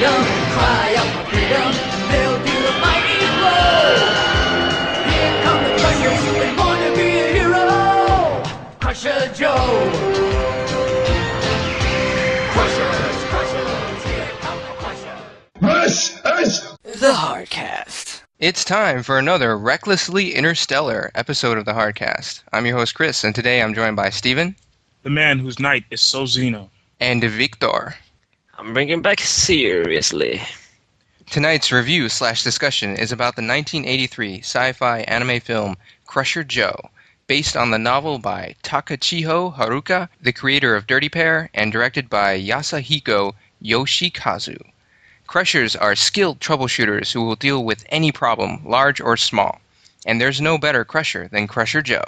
freedom, cry out for freedom, they'll do the mighty blow. Here come the Crushers, they want to be a hero. Crusher Joe. Crushers, Crushers, here come the Crushers. This is The Hardcast. It's time for another Recklessly Interstellar episode of the Hardcast. I'm your host, Chris, and today I'm joined by Steven. The man whose night is so Xeno. And Victor. I'm bringing back seriously. Tonight's review/discussion is about the 1983 sci-fi anime film Crusher Joe, based on the novel by Takachiho Haruka, the creator of Dirty Pair, and directed by Yasuhiko Yoshikazu. Crushers are skilled troubleshooters who will deal with any problem, large or small. And there's no better crusher than Crusher Joe.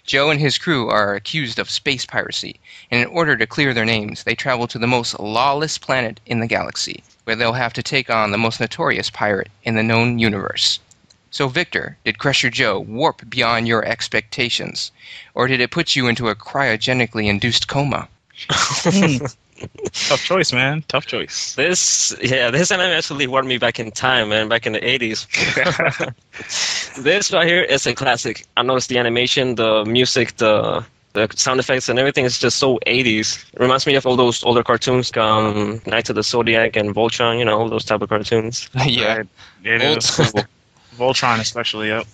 Joe and his crew are accused of space piracy, and in order to clear their names, they travel to the most lawless planet in the galaxy, where they'll have to take on the most notorious pirate in the known universe. So Victor, did Crusher Joe warp beyond your expectations? Or did it put you into a cryogenically induced coma? Tough choice, man. Tough choice. This anime actually warped me back in time, man, back in the 80s. This right here is a classic. I noticed the animation, the music, the sound effects and everything is just so 80s. It reminds me of all those older cartoons, Knights of the Zodiac and Voltron, you know, all those type of cartoons. Yeah. Right. It Old is. school. Voltron especially, yep.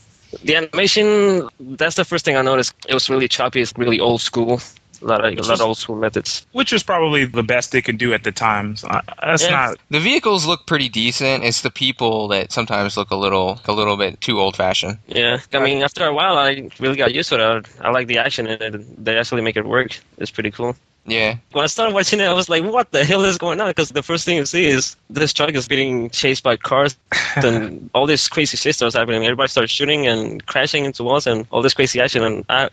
The animation, that's the first thing I noticed. It was really choppy. It's really old school. A lot of old school methods. Which was probably the best they could do at the time. So that's not... The vehicles look pretty decent. It's the people that sometimes look a little bit too old-fashioned. Yeah, I mean, after a while, I really got used to it. I like the action in it. They actually make it work. It's pretty cool. Yeah. When I started watching it, I was like, what the hell is going on? Because the first thing you see is this truck is being chased by cars, and all this crazy shit starts happening. Everybody starts shooting and crashing into walls and all this crazy action, and I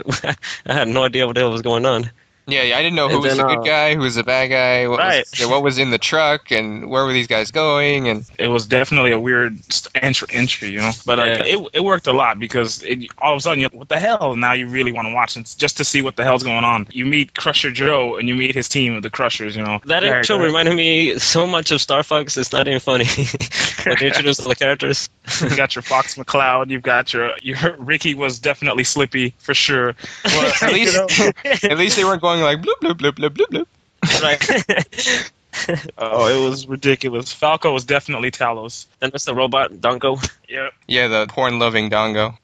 had no idea what the hell was going on. Yeah, I didn't know who was the good guy, who was the bad guy, what was in the truck, and where were these guys going, and... It was definitely a weird entry, you know? But it worked a lot because all of a sudden, you're like, what the hell? Now you really want to watch it just to see what the hell's going on. You meet Crusher Joe, and you meet his team of the Crushers, you know? That intro reminded me so much of Star Fox, it's not even funny. When they introduced all the characters. You got your Fox McCloud, you've got your Ricky was definitely Slippy, for sure. Well, at least they weren't going like bloop bloop bloop bloop bloop bloop. Right. Oh, it was ridiculous. Falco was definitely Talos. Then there's the robot, Dongo. Yep. Yeah, the porn-loving Dongo.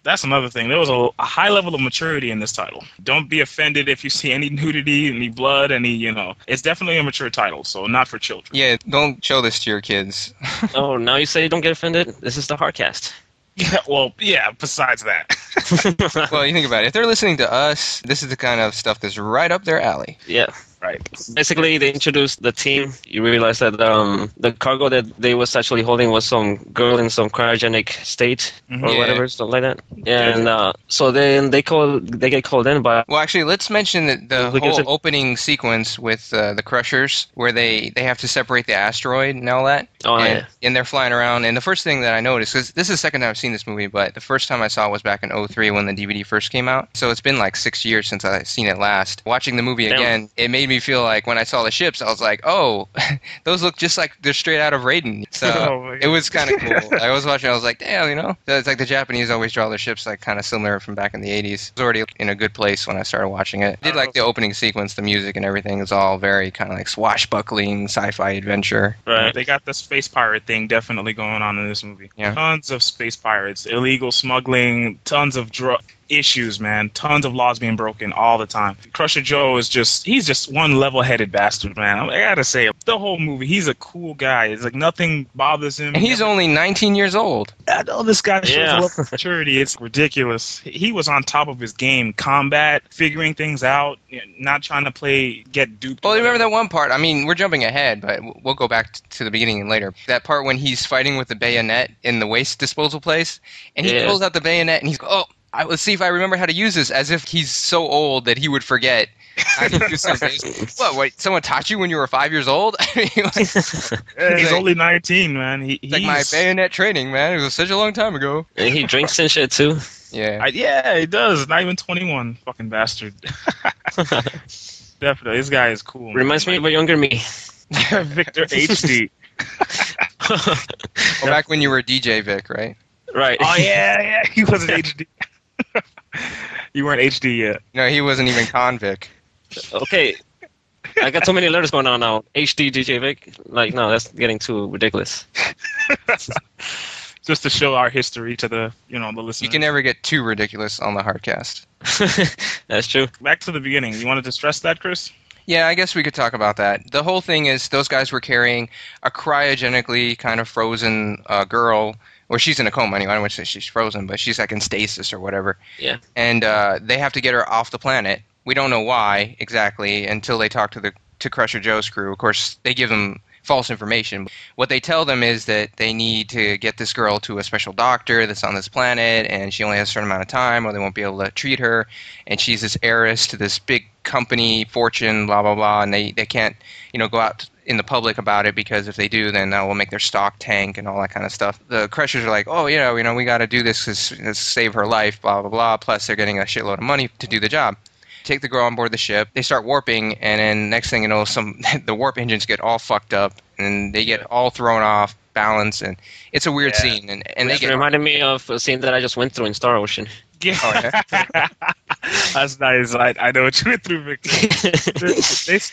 That's another thing. There was a high level of maturity in this title. Don't be offended if you see any nudity, any blood, it's definitely a mature title, so not for children. Yeah, don't show this to your kids. Oh, now you say don't get offended? This is the Hardcast. Yeah, well, yeah, besides that. Well, you think about it. If they're listening to us, this is the kind of stuff that's right up their alley. Yeah. Right. Basically, they introduced the team. You realize that the cargo that they was actually holding was some girl in some cryogenic state or whatever, something like that. And so then they get called in by... Well, actually, let's mention that the whole opening sequence with the Crushers, where they have to separate the asteroid and all that. Oh, yeah. And they're flying around. And the first thing that I noticed, because this is the second time I've seen this movie, but the first time I saw it was back in 2003 when the DVD first came out. So it's been like 6 years since I've seen it last. Watching the movie again, it made me feel like when I saw the ships, I was like, oh, those look just like they're straight out of Raiden. So it was kind of cool. I was watching, I was like, damn, it's like the Japanese always draw their ships like kind of similar from back in the 80s. I was already in a good place when I started watching it. I did like the opening sequence, the music and everything is all very kind of like swashbuckling sci-fi adventure. Right. They got the space pirate thing definitely going on in this movie. Yeah. Tons of space pirates, illegal smuggling, tons of drug issues, man. Tons of laws being broken all the time. Crusher Joe is he's just one level-headed bastard, man. I gotta say, the whole movie, he's a cool guy. It's like nothing bothers him. And he's only 19 years old. I know this guy shows a level of maturity. It's ridiculous. He was on top of his game. Combat, figuring things out, not trying to get duped. Well, remember that one part? I mean, we're jumping ahead, but we'll go back to the beginning later. That part when he's fighting with the bayonet in the waste disposal place, and he pulls out the bayonet, and he's let's see if I remember how to use this, as if he's so old that he would forget how to use something. What, wait, someone taught you when you were 5 years old? I mean, he's only 19, man. He's like my bayonet training, man. It was such a long time ago. And he drinks and shit, too. Yeah. Yeah, he does. Not even 21. Fucking bastard. Definitely. This guy is cool. Reminds me of a younger me. Victor HD. Well, back when you were DJ Vic, right? Right. Oh yeah, he wasn't HD. You weren't HD yet. No, he wasn't even convict. Okay. I got so many letters going on now. HD DJ Vic. Like, no, that's getting too ridiculous. Just to show our history to the the listeners. You can never get too ridiculous on the Hardcast. That's true. Back to the beginning. You wanted to stress that, Chris? Yeah, I guess we could talk about that. The whole thing is those guys were carrying a cryogenically kind of frozen girl. Well, she's in a coma anyway. I don't want to say she's frozen, but she's like in stasis or whatever. Yeah. And they have to get her off the planet. We don't know why exactly until they talk to Crusher Joe's crew. Of course, they give them false information. What they tell them is that they need to get this girl to a special doctor that's on this planet, and she only has a certain amount of time, or they won't be able to treat her. And she's this heiress to this big company, fortune, blah blah blah, and they can't go out in the public about it, because if they do, then that will make their stock tank and all that kind of stuff. The Crushers are like, oh, we got to do this to save her life, blah blah blah. Plus, they're getting a shitload of money to do the job. Take the girl on board the ship. They start warping, and then next thing you know, the warp engines get all fucked up, and they get all thrown off balance, and it's a weird scene. And they It reminded me of a scene that I just went through in Star Ocean. Yeah. Oh, yeah. That's nice. I know what you went through, Victor.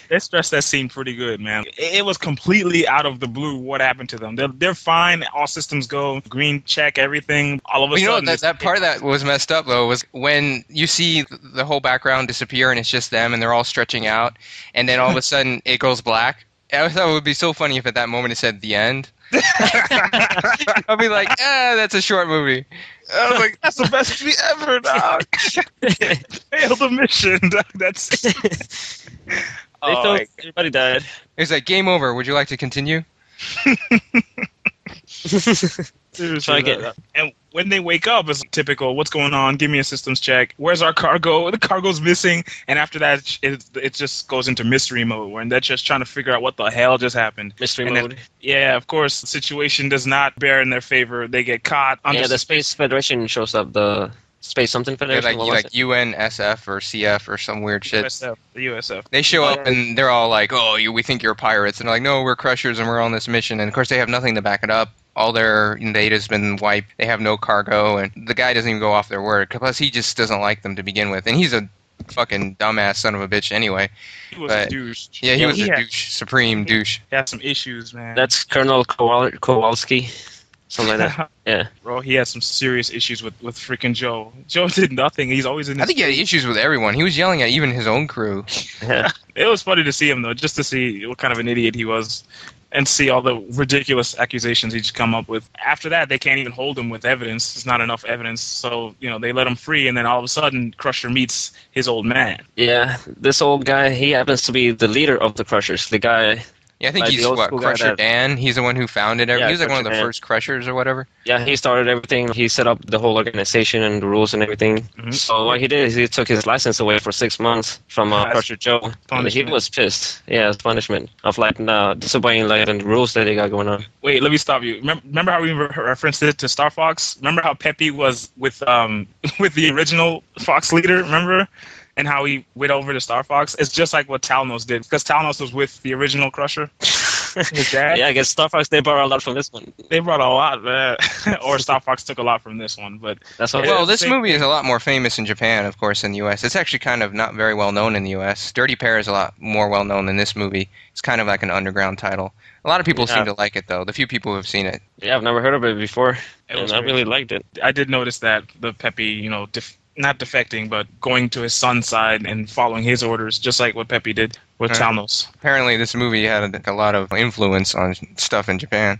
they stressed that scene pretty good, man. It was completely out of the blue what happened to them. They're fine. All systems go. Green check, everything. All of a sudden. That part that was messed up, though, was when you see the whole background disappear and it's just them and they're all stretching out, and then all of a sudden it goes black. I thought it would be so funny if at that moment it said the end. I'll be like, that's a short movie. I was like, that's the best movie ever, dog. Failed the mission, dog. That's it. Everybody died. It's like, game over. Would you like to continue? Seriously, Try again. And when they wake up, it's typical. What's going on? Give me a systems check. Where's our cargo? The cargo's missing. And after that, it just goes into mystery mode, where they're just trying to figure out what the hell just happened. Mystery And mode. then, yeah, of course, the situation does not bear in their favor. They get caught. Yeah, the Space Federation shows up. The Space something They're Federation. What was like it? UNSF or CF or some weird shit. USF. The USF. They show up and they're all like, oh, we think you're pirates. And they're like, no, we're Crushers and we're on this mission. And of course, they have nothing to back it up. All their data's been wiped. They have no cargo. And the guy doesn't even go off their word. Plus, he just doesn't like them to begin with. And he's a fucking dumbass son of a bitch anyway. He was a douche. Yeah, he was a had, douche. Supreme douche. He had some issues, man. That's Colonel Kowalski. Something like that. Yeah. Bro, he had some serious issues with freaking Joe. Joe did nothing. He's always in his I think he had issues with everyone. He was yelling at even his own crew. Yeah. It was funny to see him, though, just to see what kind of an idiot he was and see all the ridiculous accusations he'd come up with. After that, they can't even hold him with evidence. There's not enough evidence. So, they let him free, and then all of a sudden, Crusher meets his old man. Yeah. This old guy, he happens to be the leader of the Crushers. The guy. Yeah, I think Like he's the old school guy Crusher that- Dan. He's the one who founded everything. Yeah, He was like one of the Crusher Dan. first Crushers or whatever. Yeah, he started everything. He set up the whole organization and the rules and everything. Mhm. So what he did is he took his license away for 6 months from That's Crusher Joe. And he punishment. was pissed. Yeah, it's punishment of disobeying the rules that they got going on. Wait, let me stop you. Remember how we referenced it to Star Fox? Remember how Peppy was with with the original Fox leader? Remember? And how he went over to Star Fox? It's just like what Talnos did, because Talnos was with the original Crusher. His dad. Yeah, I guess Star Fox, they borrowed a lot from this one. They brought a lot, man. Or Star Fox took a lot from this one, but That's what. Well, this same movie is a lot more famous in Japan, of course, than the U.S. It's actually kind of not very well known in the U.S. Dirty Pair is a lot more well known than this movie. It's kind of like an underground title. A lot of people Yeah. seem to like it, though. The few people who have seen it. Yeah, I've never heard of it before, It was and I great. really liked it. I did notice that the Peppy, not defecting, but going to his son's side and following his orders, just like what Peppy did with Right. Talnos. Apparently, this movie had a lot of influence on stuff in Japan.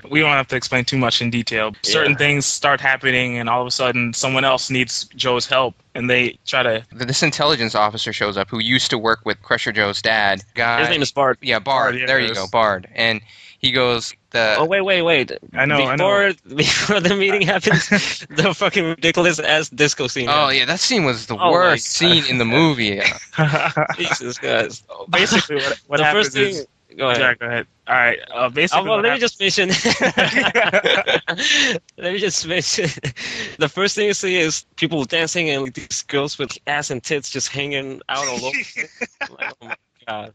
We don't have to explain too much in detail. Certain Yeah. things start happening, and all of a sudden, someone else needs Joe's help, and they try to. This intelligence officer shows up who used to work with Crusher Joe's dad. Guy, His name is Bart. Yeah, Bard. Bard, yeah, there you it go, is. Bard. And he goes, Oh wait! I know. Before the meeting happens, the fucking ridiculous ass disco scene. Oh, yeah, that scene was the Oh my worst God. scene in the movie. Jesus Christ! Basically, what The happens first thing. is. Go ahead. Yeah, go ahead. All right. Basically, Well, what let me happens- just mention. Let me just mention. The first thing you see is people dancing and these girls with ass and tits just hanging out all over. Like, oh my God.